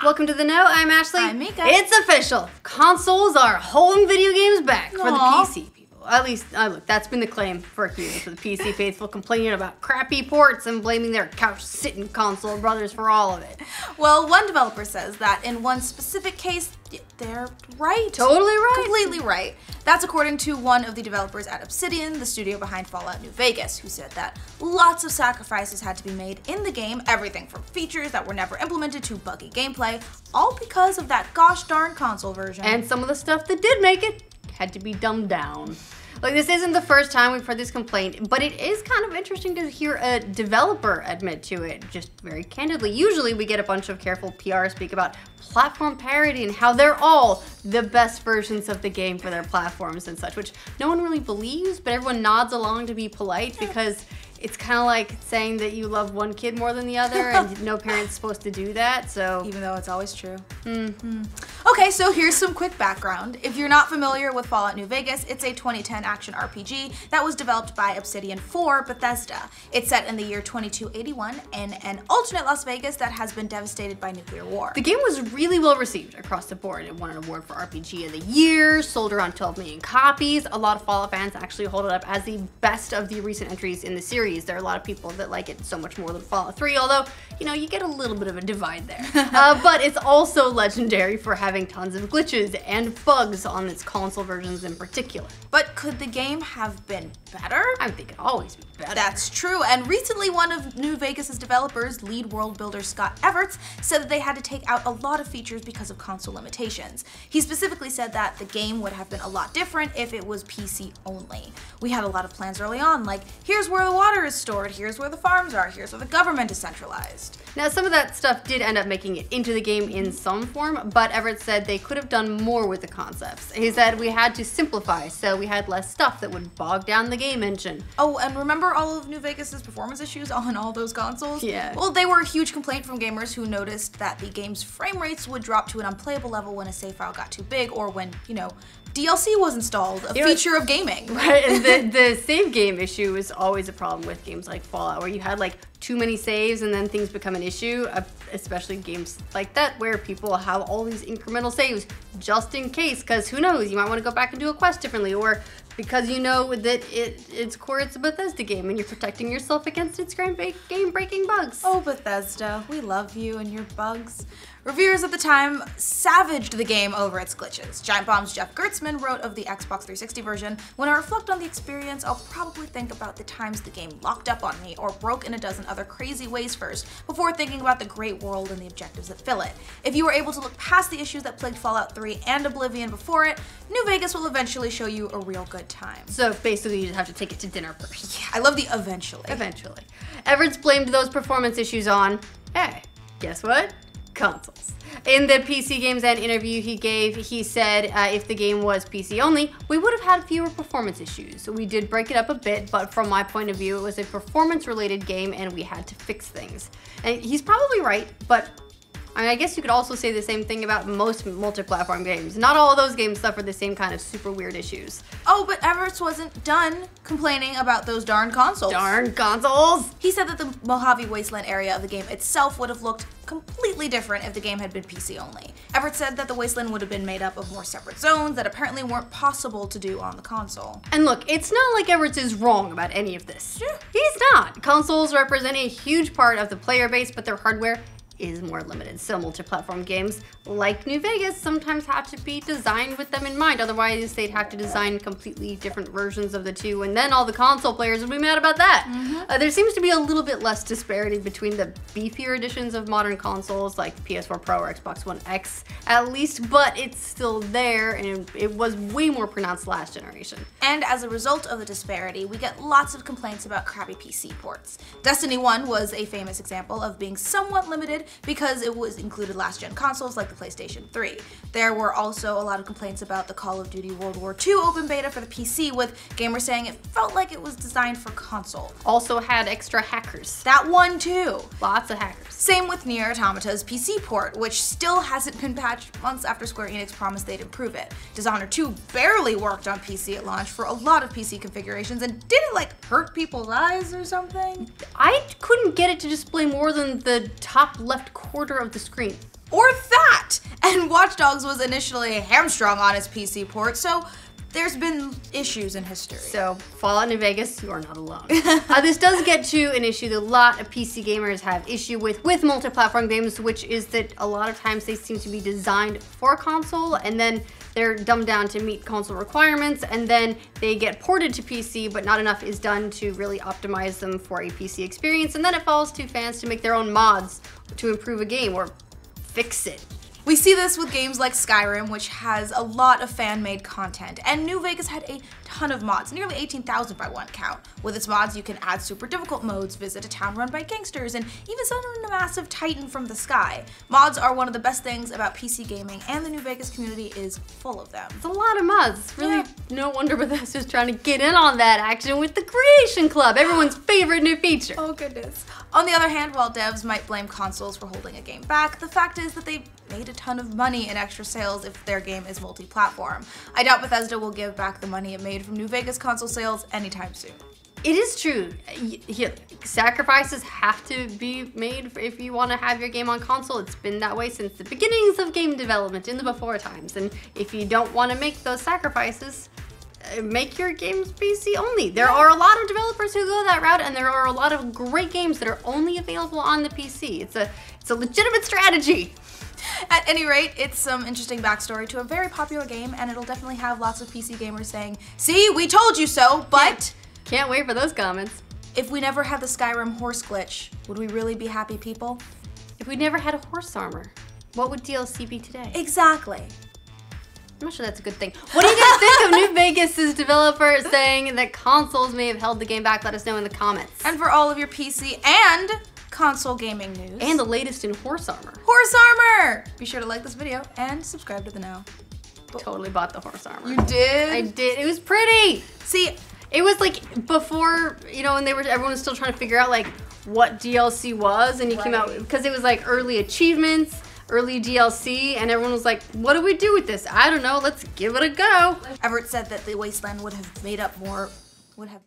Welcome to the Know. I'm Ashley. I'm Mica. It's official. Consoles are home video games back for the PC people. At least, look, that's been the claim for years for the PC faithful, complaining about crappy ports and blaming their couch-sitting console brothers for all of it. Well, one developer says that in one specific case, they're right. Totally right. Completely right. That's according to one of the developers at Obsidian, the studio behind Fallout New Vegas, who said that lots of sacrifices had to be made in the game, everything from features that were never implemented to buggy gameplay, all because of that gosh darn console version. And some of the stuff that did make it had to be dumbed down. Like, this isn't the first time we've heard this complaint, but it is kind of interesting to hear a developer admit to it, just very candidly. Usually we get a bunch of careful PR speak about platform parity and how they're all the best versions of the game for their platforms and such, which no one really believes, but everyone nods along to be polite because it's kind of like saying that you love one kid more than the other, and no parent's supposed to do that, so. Even though it's always true. Okay, so here's some quick background. If you're not familiar with Fallout New Vegas, it's a 2010 action RPG that was developed by Obsidian for Bethesda. It's set in the year 2281 in an alternate Las Vegas that has been devastated by nuclear war. The game was really well received across the board. It won an award for RPG of the Year, sold around 12 million copies. A lot of Fallout fans actually hold it up as the best of the recent entries in the series. There are a lot of people that like it so much more than Fallout 3, although, you know, you get a little bit of a divide there. But it's also legendary for having tons of glitches and bugs on its console versions in particular. But could the game have been better? I think it could always be better. That's true, and recently one of New Vegas' developers, lead world builder Scott Everts, said that they had to take out a lot of features because of console limitations. He specifically said that the game would have been a lot different if it was PC only. We had a lot of plans early on, like, here's where the water is stored, here's where the farms are, here's where the government is centralized. Now, some of that stuff did end up making it into the game in some form, but Everett said they could have done more with the concepts. He said we had to simplify, so we had less stuff that would bog down the game engine. Oh, and remember all of New Vegas' performance issues on all those consoles? Yeah. Well, they were a huge complaint from gamers who noticed that the game's frame rates would drop to an unplayable level when a save file got too big or when, you know, DLC was installed, a feature of gaming. Right, and the save game issue is always a problem with games like Fallout, where you had like too many saves and then things become an issue, especially games like that where people have all these incremental saves just in case, because who knows, you might want to go back and do a quest differently, or because you know that it's a Bethesda game and you're protecting yourself against its game-breaking bugs. Oh, Bethesda, we love you and your bugs. Reviewers at the time savaged the game over its glitches. Giant Bomb's Jeff Gertzman wrote of the Xbox 360 version, "When I reflect on the experience, I'll probably think about the times the game locked up on me or broke in a dozen other crazy ways first, before thinking about the great world and the objectives that fill it. If you were able to look past the issues that plagued Fallout 3 and Oblivion before it, New Vegas will eventually show you a real good time." So basically you just have to take it to dinner first. Yeah, I love the eventually. Eventually. Everett's blamed those performance issues on, hey, guess what? Consoles. In the PC Games End interview he gave, he said if the game was PC only, we would have had fewer performance issues. We did break it up a bit, but from my point of view, it was a performance-related game and we had to fix things. And he's probably right, but I mean, I guess you could also say the same thing about most multi-platform games. Not all of those games suffer the same kind of super weird issues. Oh, but Everts wasn't done complaining about those darn consoles. Darn consoles! He said that the Mojave Wasteland area of the game itself would have looked completely different if the game had been PC only. Everett said that the Wasteland would have been made up of more separate zones that apparently weren't possible to do on the console. And look, it's not like Everett is wrong about any of this. Sure. He's not. Consoles represent a huge part of the player base, but their hardware is more limited. So multi-platform games like New Vegas sometimes have to be designed with them in mind. Otherwise, they'd have to design completely different versions of the two, and then all the console players would be mad about that. There seems to be a little bit less disparity between the beefier editions of modern consoles like PS4 Pro or Xbox One X, at least, but it's still there, and it was way more pronounced last generation. And as a result of the disparity, we get lots of complaints about crappy PC ports. Destiny 1 was a famous example of being somewhat limited because it was included last-gen consoles like the PlayStation 3. There were also a lot of complaints about the Call of Duty World War II open beta for the PC, with gamers saying it felt like it was designed for console. Also had extra hackers. That one too. Lots of hackers. Same with Nier Automata's PC port, which still hasn't been patched months after Square Enix promised they'd improve it. Dishonored 2 barely worked on PC at launch for a lot of PC configurations, and did it like hurt people's eyes or something? I couldn't get it to display more than the top left quarter of the screen. or that. And Watch Dogs was initially hamstrung on its PC port, so there's been issues in history. So, Fallout New Vegas, you are not alone. This does get to an issue that a lot of PC gamers have issue with multi-platform games, which is that a lot of times they seem to be designed for console, and then they're dumbed down to meet console requirements, and then they get ported to PC, but not enough is done to really optimize them for a PC experience, and then it falls to fans to make their own mods to improve a game or fix it. We see this with games like Skyrim, which has a lot of fan-made content, and New Vegas had a ton of mods, nearly 18,000 by one count. With its mods, you can add super difficult modes, visit a town run by gangsters, and even summon a massive titan from the sky. Mods are one of the best things about PC gaming, and the New Vegas community is full of them. It's a lot of mods. It's really no wonder Bethesda's trying to get in on that action with the Creation Club, everyone's favorite new feature. Oh goodness. On the other hand, while devs might blame consoles for holding a game back, the fact is that they made a ton of money in extra sales if their game is multi-platform. I doubt Bethesda will give back the money it made from New Vegas console sales anytime soon. It is true. Sacrifices have to be made if you want to have your game on console. It's been that way since the beginnings of game development in the before times. And if you don't want to make those sacrifices, make your games PC only. There are a lot of developers who go that route, and there are a lot of great games that are only available on the PC. It's a legitimate strategy. At any rate, it's some interesting backstory to a very popular game, and it'll definitely have lots of PC gamers saying, "See, we told you so," but can't wait for those comments. If we never had the Skyrim horse glitch, would we really be happy people? If we never had a horse armor, what would DLC be today? Exactly. I'm not sure that's a good thing. What do you guys think of New Vegas' developer saying that consoles may have held the game back? Let us know in the comments. And for all of your PC and console gaming news. And the latest in horse armor. Horse armor! Be sure to like this video and subscribe to the Now. Totally bought the horse armor. You did? I did. It was pretty. See, it was like before, and everyone was still trying to figure out like what DLC was, and he came out, because it was like early achievements, early DLC, and everyone was like, what do we do with this? I don't know, let's give it a go. Everett said that the Wasteland would have made up more, would have